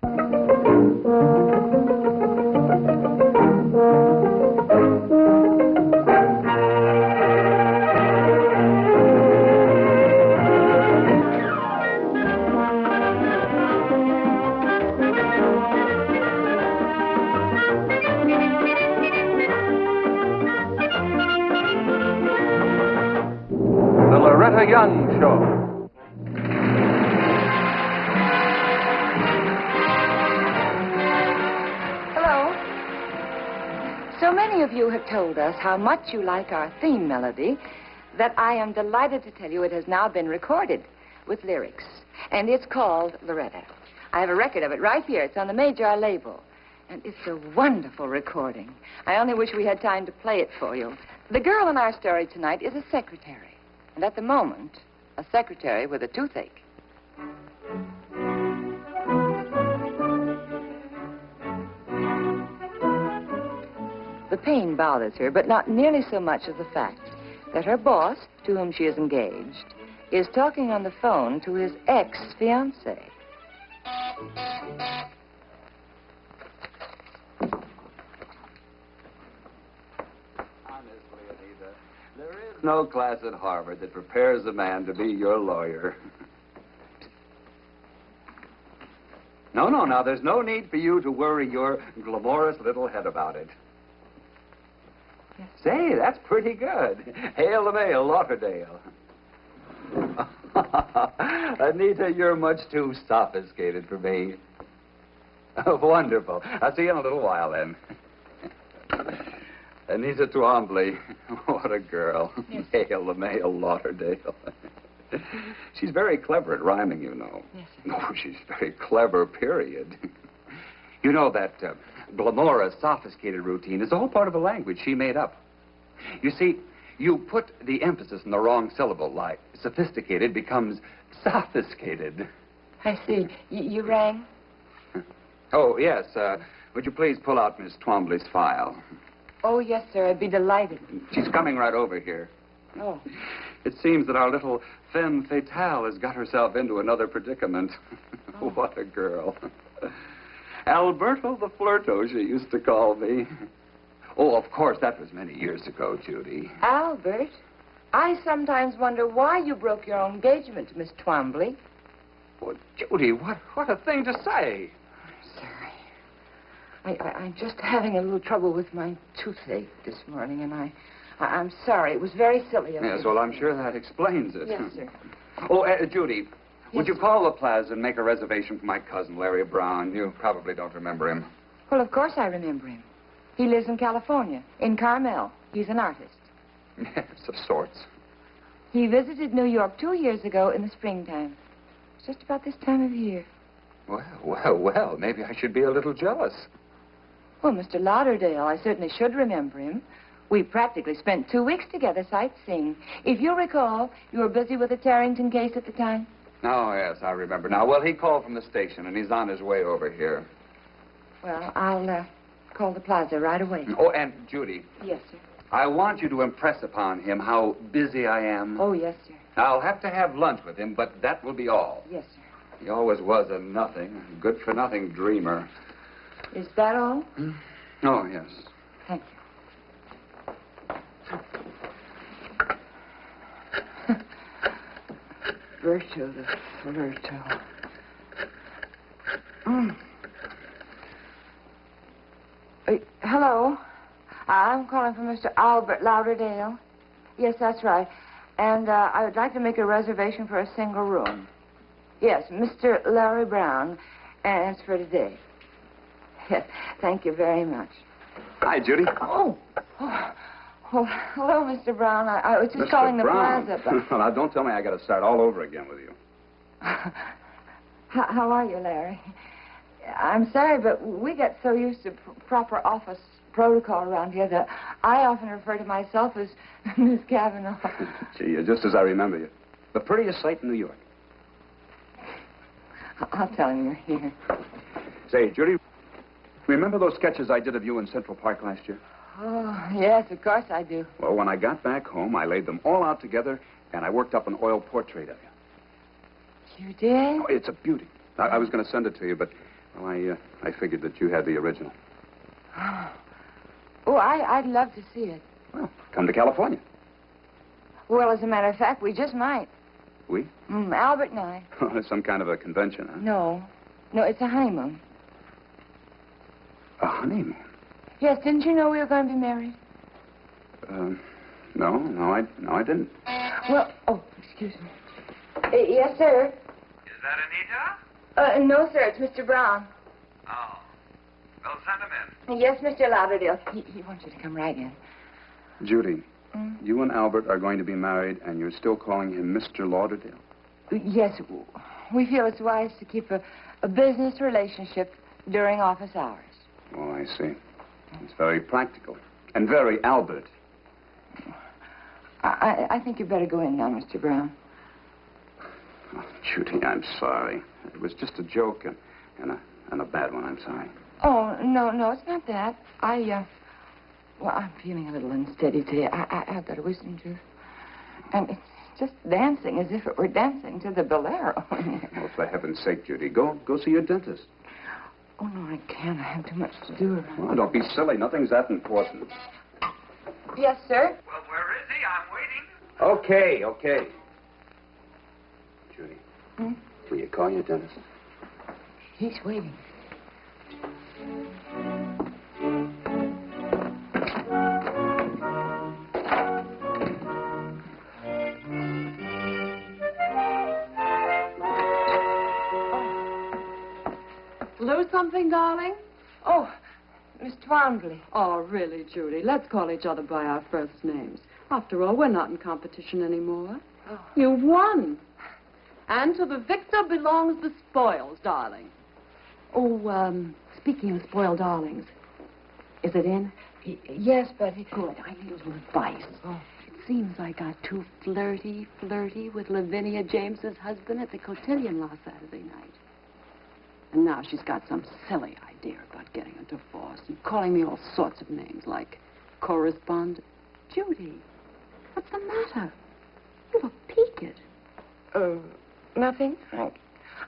The Loretta Young Show. So many of you have told us how much you like our theme melody that I am delighted to tell you it has now been recorded with lyrics. And it's called Loretta. I have a record of it right here. It's on the Major label. And it's a wonderful recording. I only wish we had time to play it for you. The girl in our story tonight is a secretary. And at the moment, a secretary with a toothache. The pain bothers her, but not nearly so much as the fact that her boss, to whom she is engaged, is talking on the phone to his ex-fiancé. Honestly, Anita, there is no class at Harvard that prepares a man to be your lawyer. No, now, there's no need for you to worry your glamorous little head about it. Yes. Say, that's pretty good. Hail the mail, Lauderdale. Anita, you're much too sophisticated for me. Wonderful. I'll see you in a little while, then. Anita Twombly. What a girl. Yes. Hail the mail, Lauderdale. She's very clever at rhyming, you know. Yes, sir. No, she's very clever, period. You know that glamorous, sophisticated routine is all part of a language she made up. You see, you put the emphasis in the wrong syllable, like sophisticated becomes sophisticated. I see. You rang? Oh, yes. Would you please pull out Miss Twombly's file? Oh, yes, sir. I'd be delighted. She's coming right over here. Oh. It seems that our little femme fatale has got herself into another predicament. Oh. What a girl. Alberto the Flirto, she used to call me. Oh, of course, that was many years ago, Judy. Albert, I sometimes wonder why you broke your engagement to Miss Twombly. Oh, Judy, what a thing to say. Sorry. I'm just having a little trouble with my toothache this morning, and I'm sorry. It was very silly of me. Yes, well, I'm sure that explains it. Yes, sir. Oh, Judy, would Yes, you call the Plaza and make a reservation for my cousin, Larry Brown? You probably don't remember him. Well, of course I remember him. He lives in California, in Carmel. He's an artist. Yes, of sorts. He visited New York 2 years ago in the springtime. It's just about this time of year. Well, maybe I should be a little jealous. Well, Mr. Lauderdale, I certainly should remember him. We practically spent 2 weeks together sightseeing. If you recall, you were busy with the Tarrington case at the time. Oh, yes, I remember now. Well, he called from the station, and he's on his way over here. Well, I'll call the Plaza right away. Oh, and Judy. Yes, sir. I want you to impress upon him how busy I am. Oh, yes, sir. I'll have to have lunch with him, but that will be all. Yes, sir. He always was a good-for-nothing dreamer. Is that all? Oh, yes. Thank you. Berto the Flirto. Hello. I'm calling for Mr. Albert Lauderdale. Yes, that's right. And I would like to make a reservation for a single room. Yes, Mr. Larry Brown. And it's for today. Yes, thank you very much. Hi, Judy. Oh, hello, Mr. Brown. I was just calling the Plaza. But... Well, now, don't tell me I got to start all over again with you. How are you, Larry? I'm sorry, but we get so used to proper office protocol around here that I often refer to myself as Miss Cavanaugh. Gee, you're just as I remember you. The prettiest sight in New York. I'll tell him you're here. Say, Judy, remember those sketches I did of you in Central Park last year? Oh, yes, of course I do. Well, when I got back home, I laid them all out together, and I worked up an oil portrait of you. You did? Oh, it's a beauty. I was going to send it to you, but Well, I figured that you had the original. Oh, I'd love to see it. Well, come to California. Well, as a matter of fact, we just might. We? Albert and I. Oh, it's some kind of a convention, huh? No, it's a honeymoon. A honeymoon? Yes, didn't you know we were going to be married? No, I didn't. Well, excuse me. Yes, sir. Is that Anita? No, sir, it's Mr. Brown. Oh. Well, send him in. Yes, Mr. Lauderdale. He wants you to come right in. Judy, you and Albert are going to be married, and you're still calling him Mr. Lauderdale? Yes, we feel it's wise to keep a business relationship during office hours. Oh, I see. It's very practical. And very Albert. I think you better go in now, Mr. Brown. Oh, Judy, I'm sorry. It was just a joke and a bad one. I'm sorry. Oh, no, it's not that. Well, I'm feeling a little unsteady today. I've got a wisdom tooth. And it's just dancing as if it were dancing to the bolero. Oh, for heaven's sake, Judy, go see your dentist. Oh, no, I can't. I have too much to do. Well, don't be silly. Nothing's that important. Yes, sir? Well, where is he? I'm waiting. Okay. Judy, will you call your dentist? He's waiting. Lose something, darling? Oh, Miss Twombly. Oh, really, Judy. Let's call each other by our first names. After all, we're not in competition anymore. Oh. You've won. And to the victor belongs the spoils, darling. Oh, speaking of spoiled darlings, is it in? Yes, but Good. I need a little advice. Oh. It seems I got too flirty with Lavinia James's husband at the cotillion last Saturday night. And now she's got some silly idea about getting a divorce and calling me all sorts of names like correspondent. Judy, what's the matter? You look peaked. Nothing.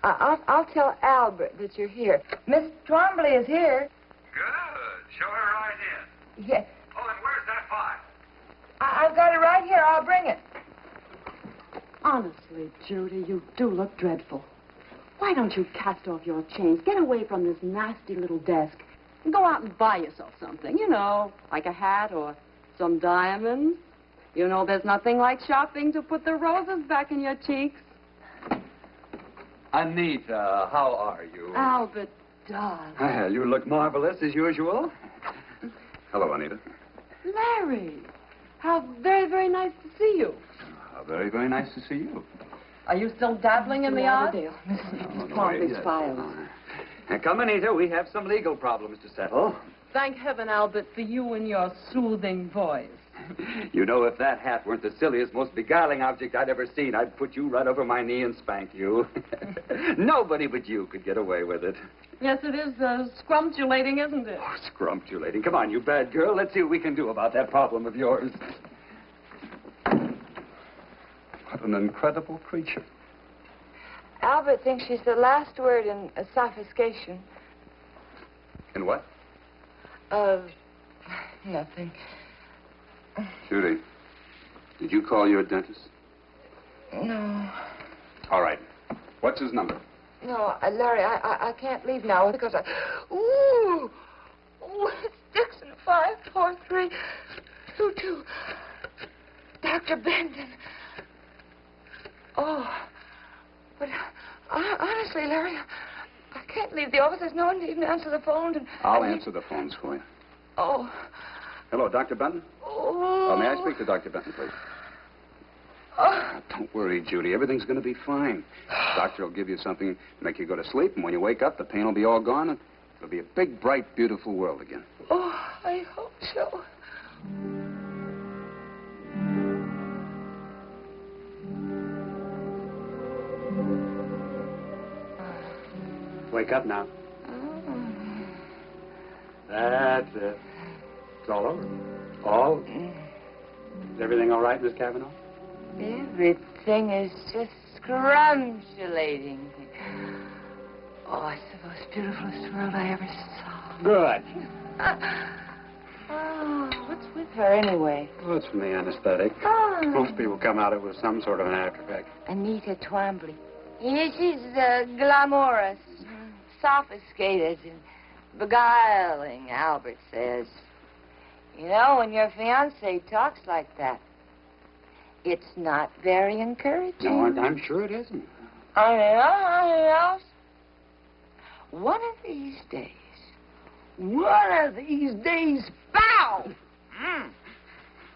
I'll tell Albert that you're here. Miss Twombly is here. Good. Show her right in. Yes. Oh, and where's that file? I've got it right here. I'll bring it. Honestly, Judy, you do look dreadful. Why don't you cast off your chains, get away from this nasty little desk, and go out and buy yourself something, you know, like a hat or some diamonds. You know, there's nothing like shopping to put the roses back in your cheeks. Anita, how are you? Albert, darling. You look marvelous as usual. Hello, Anita. Larry, how very, very nice to see you. Very, very nice to see you. Are you still dabbling in the art? Miss Twombly's files. Now, come, Anita, we have some legal problems to settle. Thank heaven, Albert, for you and your soothing voice. You know, if that hat weren't the silliest, most beguiling object I'd ever seen, I'd put you right over my knee and spank you. Nobody but you could get away with it. Yes, it is scrumptulating, isn't it? Oh, scrumptulating. Come on, you bad girl. Let's see what we can do about that problem of yours. What an incredible creature. Albert thinks she's the last word in sophistication. In what? Nothing. Judy, did you call your dentist? No. All right. What's his number? No, Larry, I can't leave now because Ooh, it's Dixon 54322. Dr. Benton. Oh, but honestly, Larry, I can't leave the office. There's no one to even answer the phone. And I'll answer the phones for you. Oh. Hello, Dr. Benton? Oh. May I speak to Dr. Benton, please? Oh. Don't worry, Judy. Everything's going to be fine. The doctor will give you something to make you go to sleep, and when you wake up, the pain will be all gone, and it'll be a big, bright, beautiful world again. Oh, I hope so. Wake up now. That's it. It's all over. All? Is everything all right, Miss Cavanaugh? Everything is just scrumptulating. Oh, it's the the most beautifulest world I ever saw. Good. Oh, what's with her anyway? Well, it's from the anesthetic. Oh. Most people come out of it with some sort of an after effect. Anita Twombly. Yeah, she's glamorous, sophisticated, and beguiling, Albert says. You know, when your fiancé talks like that, it's not very encouraging. No, I'm sure it isn't. I know. One of these days, bow!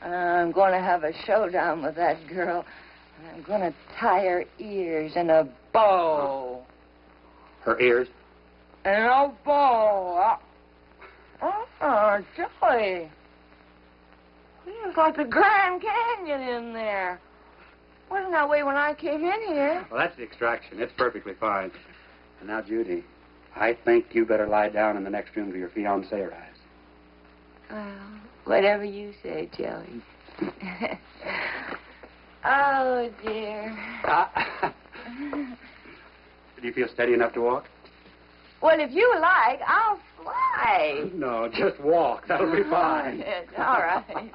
I'm going to have a showdown with that girl. I'm going to tie her ears in a bow. Her ears? In a bow. Joey. It's like the Grand Canyon in there. Wasn't that way when I came in here. Well, that's the extraction. It's perfectly fine. And now, Judy, I think you better lie down in the next room till your fiancé arrives. Well, whatever you say, Joey. Oh, dear. Do you feel steady enough to walk? Well, if you like, I'll fly. No, just walk. That'll be fine. Yes, all right.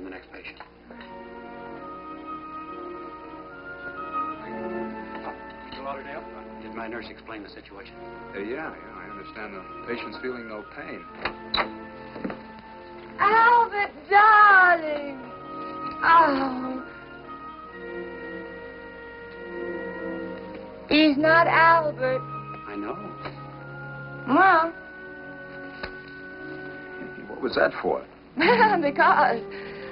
in the next patient. Mr. Lauderdale, did my nurse explain the situation? Yeah, I understand the patient's feeling no pain. Albert, darling. Oh. He's not Albert. I know. Well, What was that for? because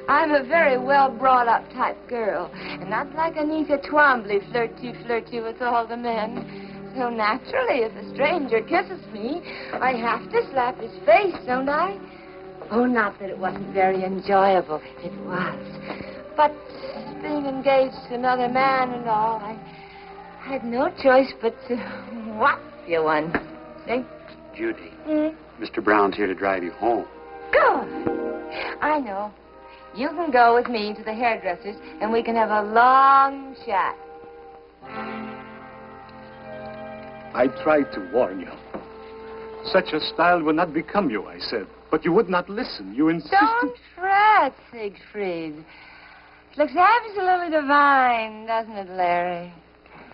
I'm a very well-brought-up type girl, and not like Anita Twombly, flirty with all the men. So naturally, if a stranger kisses me, I have to slap his face, don't I? Oh, not that it wasn't very enjoyable. It was. But being engaged to another man and all, I had no choice but to whop you one. See? Judy, Mr. Brown's here to drive you home. Good. I know. You can go with me to the hairdresser's, and we can have a long chat. I tried to warn you. Such a style would not become you, I said. But you would not listen. You insisted. Don't fret, Siegfried. It looks absolutely divine, doesn't it, Larry?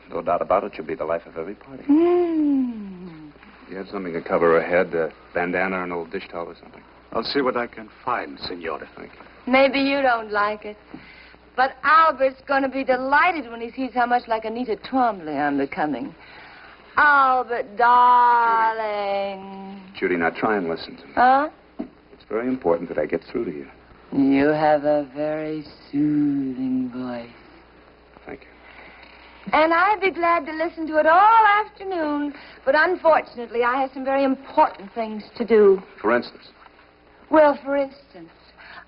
No doubt about it. You'll be the life of every party. Hmm. You have something to cover her head, a bandana or an old dish towel or something? I'll see what I can find, Senora. Thank you. Maybe you don't like it. But Albert's going to be delighted when he sees how much like Anita Twombly I'm becoming. Albert, darling. Judy, now try and listen to me. Huh? It's very important that I get through to you. You have a very soothing voice. Thank you. And I'd be glad to listen to it all afternoon. But unfortunately, I have some very important things to do. For instance? Well, for instance,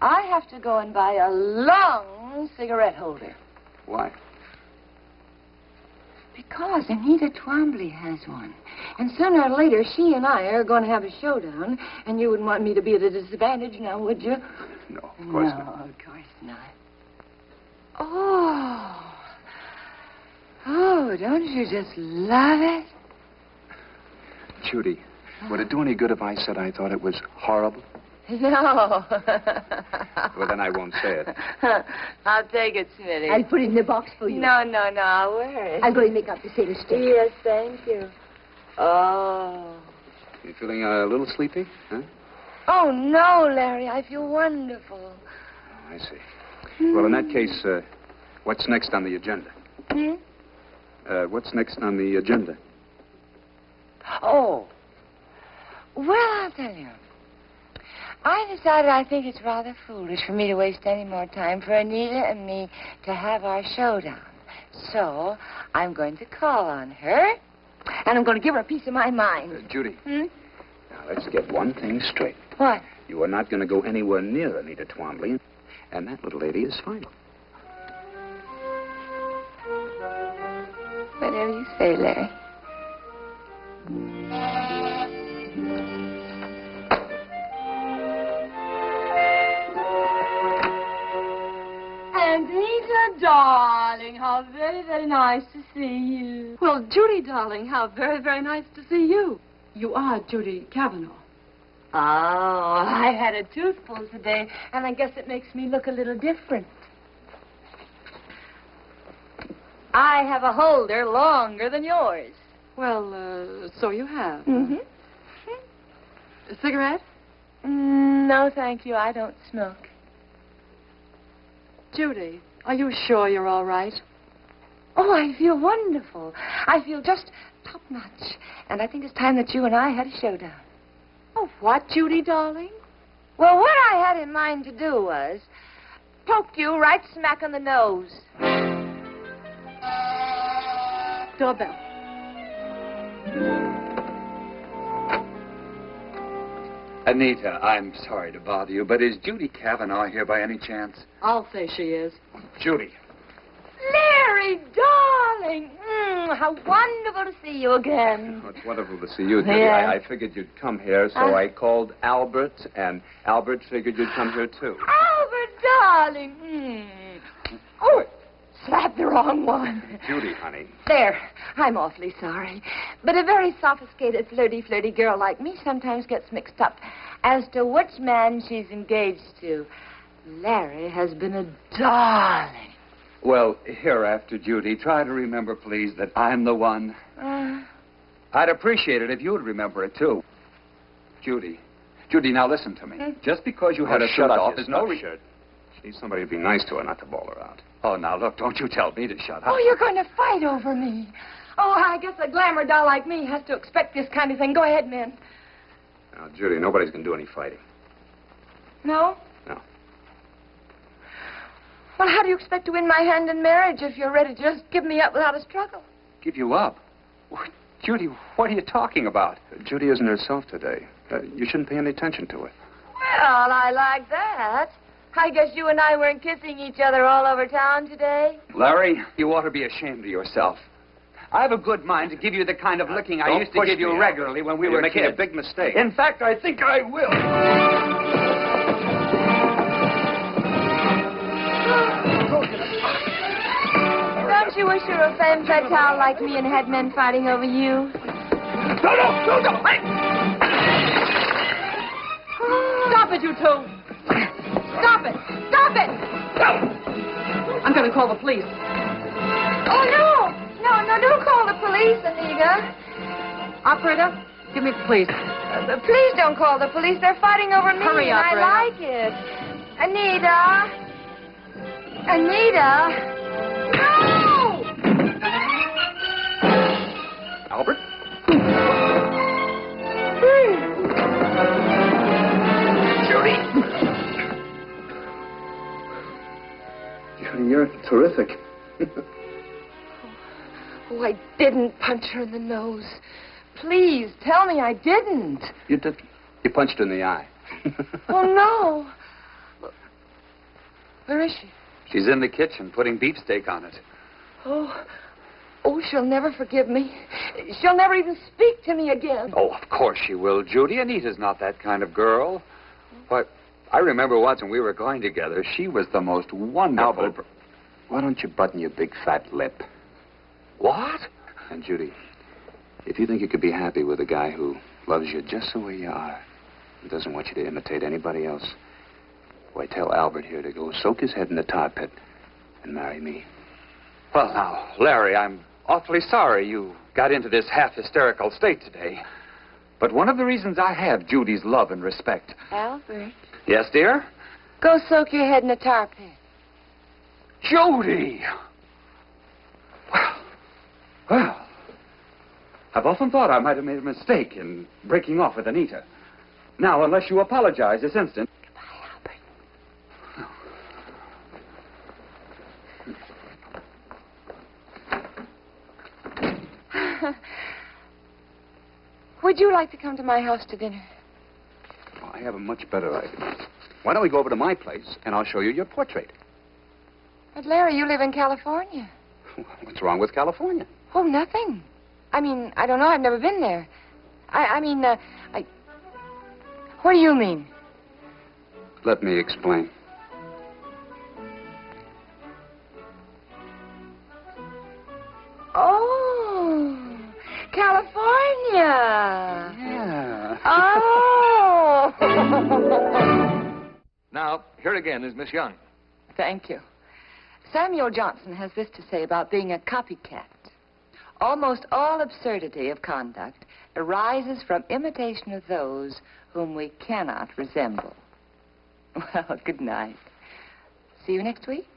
I have to go and buy a long cigarette holder. Why? Because Anita Twombly has one. And sooner or later, she and I are going to have a showdown. And you wouldn't want me to be at a disadvantage now, would you? No, of course not. No, of course not. Oh. Oh, don't you just love it? Judy, would it do any good if I said I thought it was horrible? No. Well, then I won't say it. I'll take it, Smitty. I'll put it in the box for you. No, I'll wear it. I'll go and make up the sailor stick. Yes, thank you. Oh. You feeling a little sleepy, huh? Oh, no, Larry. I feel wonderful. Oh, I see. Well, in that case, what's next on the agenda? What's next on the agenda? Oh. Well, I'll tell you. I decided I think it's rather foolish for me to waste any more time for Anita and me to have our showdown. So, I'm going to call on her, and I'm going to give her a piece of my mind. Judy. Now, let's get one thing straight. What? You are not going to go anywhere near Anita Twombly, and that little lady is final. Whatever you say, Larry. Anita, darling, how very, very nice to see you. Well, Judy, darling, how very, very nice to see you. You are Judy Cavanaugh. Oh, I had a tooth pulled today, and I guess it makes me look a little different. I have a holder longer than yours. Well, so you have. Mm-hmm. A cigarette? No, thank you. I don't smoke. Judy, are you sure you're all right? Oh, I feel wonderful. I feel just top-notch. And I think it's time that you and I had a showdown. Oh, what, Judy, darling? Well, what I had in mind to do was poke you right smack on the nose. Doorbell. Anita, I'm sorry to bother you, but is Judy Cavanaugh here by any chance? I'll say she is. Judy. Larry, darling. How wonderful to see you again. Oh, it's wonderful to see you, Judy. Yeah. I figured you'd come here, so I called Albert, and Albert figured you'd come here, too. Albert, darling. Oh, slapped the wrong one. Judy, honey. There. I'm awfully sorry. But a very sophisticated, flirty girl like me sometimes gets mixed up as to which man she's engaged to. Larry has been a darling. Well, hereafter, Judy, try to remember, please, that I'm the one. I'd appreciate it if you would remember it, too. Judy, now listen to me. Just because you had a shut suit up, off you is no... shirt. She needs somebody to be nice to her, not to bawl her out. Oh, now, look, don't you tell me to shut up. Oh, you're going to fight over me. Oh, I guess a glamour doll like me has to expect this kind of thing. Go ahead, men. Now, Judy, nobody's going to do any fighting. No? No. Well, how do you expect to win my hand in marriage if you're ready to just give me up without a struggle? Give you up? What? Judy, what are you talking about? Judy isn't herself today. You shouldn't pay any attention to it. Well, I like that. I guess you and I weren't kissing each other all over town today. Larry, you ought to be ashamed of yourself. I have a good mind to give you the kind of licking I Don't used to push give you me, regularly when we You're were making kids. a big mistake. In fact, I think I will. Don't you wish you were a femme fatale like me and had men fighting over you? No! Hey! Stop it, you two! Stop it! Stop it! I'm going to call the police. Oh, no! No, don't call the police, Anita. Operator, give me the police. Please don't call the police. They're fighting over me, Hurry, and operator. I like it. Anita! No! Albert? Judy? Judy, you're terrific. Oh, I didn't punch her in the nose. Please, tell me I didn't. You did. You punched her in the eye. Oh, no. Where is she? She's in the kitchen putting beefsteak on it. Oh, she'll never forgive me. She'll never even speak to me again. Oh, of course she will, Judy. Anita's not that kind of girl. But I remember once when we were going together, she was the most wonderful... Albert, why don't you button your big fat lip? What? And, Judy, if you think you could be happy with a guy who loves you just the way you are and doesn't want you to imitate anybody else, why, tell Albert here to go soak his head in the tar pit and marry me. Well, now, Larry, I'm awfully sorry you got into this half-hysterical state today. But one of the reasons I have Judy's love and respect... Albert. Yes, dear? Go soak your head in a tar pit. Judy! Well, I've often thought I might have made a mistake in breaking off with Anita. Now, unless you apologize this instant... Goodbye, Albert. Would you like to come to my house to dinner? Oh, I have a much better idea. Why don't we go over to my place, and I'll show you your portrait. But, Larry, you live in California. What's wrong with California? Oh, nothing. I mean, I don't know. I've never been there. What do you mean? Let me explain. Oh, California. Yeah. Oh. Now, here again is Miss Young. Thank you. Samuel Johnson has this to say about being a copycat. Almost all absurdity of conduct arises from imitation of those whom we cannot resemble. Well, good night. See you next week.